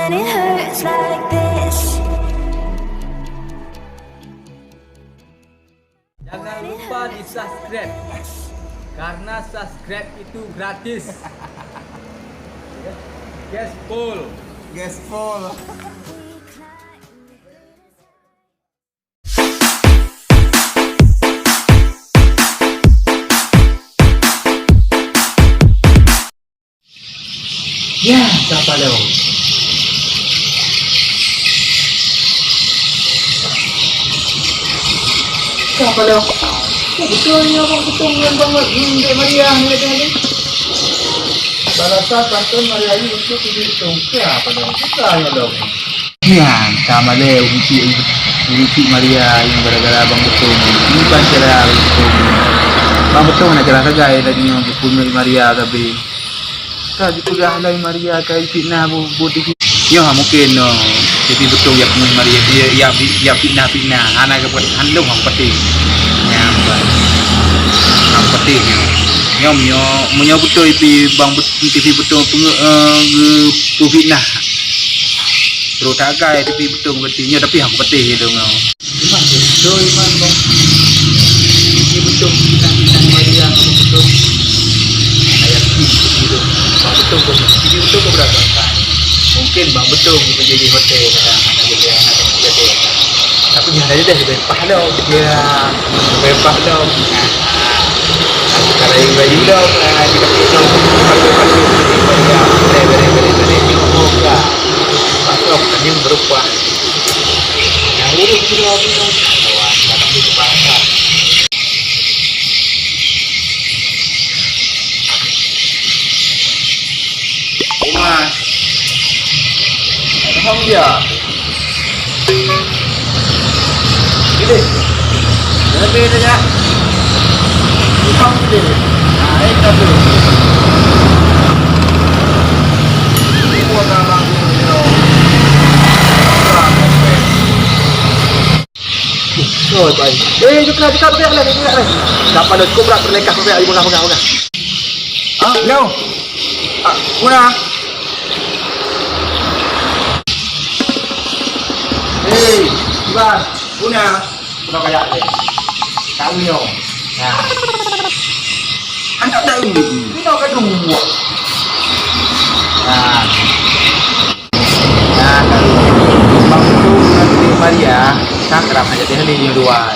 when it hurts like this. Jangan lupa di subscribe, karena subscribe itu gratis. Gaspol. Ya, siapa lo? Siapa lo? Betulnya abang betul banget Dek Maria ni tadi. Balasan pantun Maria ini untuk dihitung. Siapa lo? Siapa lo? Ya, sama le Uci Maria yang gara-gara abang betul. Bukan cara betul. Abang betul nak cara sagai tadi yang punya Maria tapi. Tadi sudah halai Maria kai fitnah budi. Ya mungkin no. Jadi betul yang punya Maria dia ya fitnah anak kepada handung hang peti. Nyambat. Hang peti. Nyom munyo betul pi bang TV betul tu fitnah. Terus tak gai TV betul mengertinya tapi hang peti itu ngau. Iman betul iman bang. TV betul fitnah Maria betul. Ayat itu. Bang betul kau, ini betul kau berapa kan? Mungkin bang betul kita jadi hotel kadang jadi. Tapi jangan aja deh berpah dong, dia berpah dong. Kalau yang bayu dong, kita pisau pakai beri moga. Pasok ini berubah. Yang ini sudah dong. Kadang itu pasar. Mas, ada hang dia. Ini, jangan beda ya. Ini hang dia. Nah, ini tu. Ini buat orang dia. Oh, baik. Jom kita pergi lah. Dapat dah cukup berat berlekas sampai air bunga. Ah, no. Ah, bunga. Bang, Una kayak ni. Tahu ni. Nah. Anak tahu ni. Kita kan dua. Nah. Nah, bang tu nanti Maria, sakrap aja dia ni dua.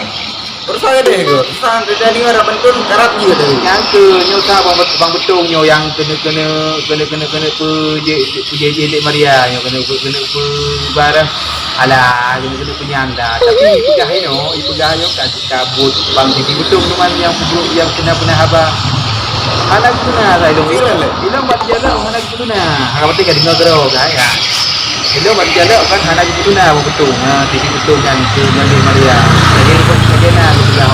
Terus saya deh go. Sang dia dengar apa pun karap dia deh. Yang ke nyosa bang betung nyo yang kena je Maria nyo kena barang. Alah, kena penyanda. Tapi ipegah kan kabut bang TV betul teman yang kena abang. Anak tu na saya dong ilang bat jalan anak tu na. Harap tinggal dengar terus ya. Ilang bat jalan kan anak tu na betul. TV betul kan ke Maria. Jadi bagaimana sudah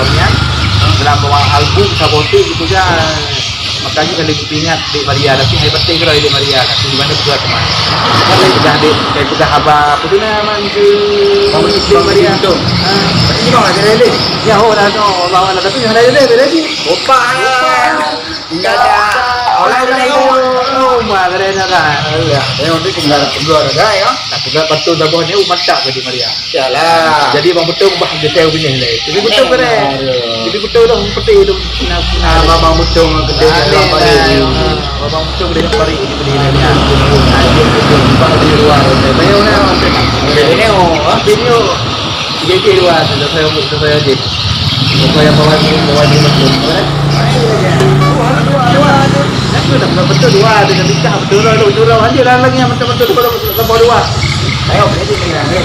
dalam bawa album saboti itu kan. Makanya kalau kita ingat Dek Maria tapi hai penting kalau Dek Maria kat di mana buat teman. Kalau sudah Dek sudah haba apa tu nama ke Bang Maria tu. Tapi ni bang ada lele. Ya ho dah tu bang ada tapi ada lele lagi. Opa. Enggak ada. Orang rumah kerana kan. Ya, dia orang tinggal keluar ada ya. Tak tinggal betul dah bawah ni matak ke Dek Maria. Yalah. Jadi bang betul bah detail punya ni. Jadi betul keren. Jadi betul dah penting tu bang betul gede. Abang betul boleh nak balik di berdiri ni. Aje betul bang di luar. Saya nak video jadi luar saya aje. Saya bawa di betul. Dua. Nak betul dua ada bintang betul aja lah lagi yang betul bawa dua. Ayo ini ni.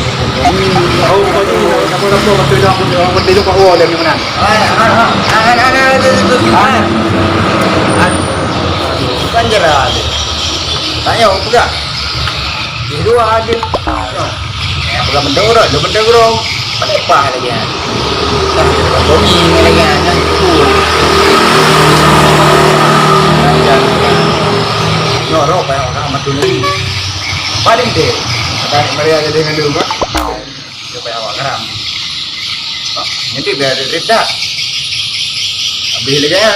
Oh kau betul dah betul kau awal dia mana? Panjara. Tanya apa? Di dua aja. Bukan mendorong. Apa lagi? Bumi lagi kan. Norok pa orang matulog. Paling deh. Kata Maria jadi ngandu ba? Coba awak karam. Nanti biar cerita. Habis lagi kan.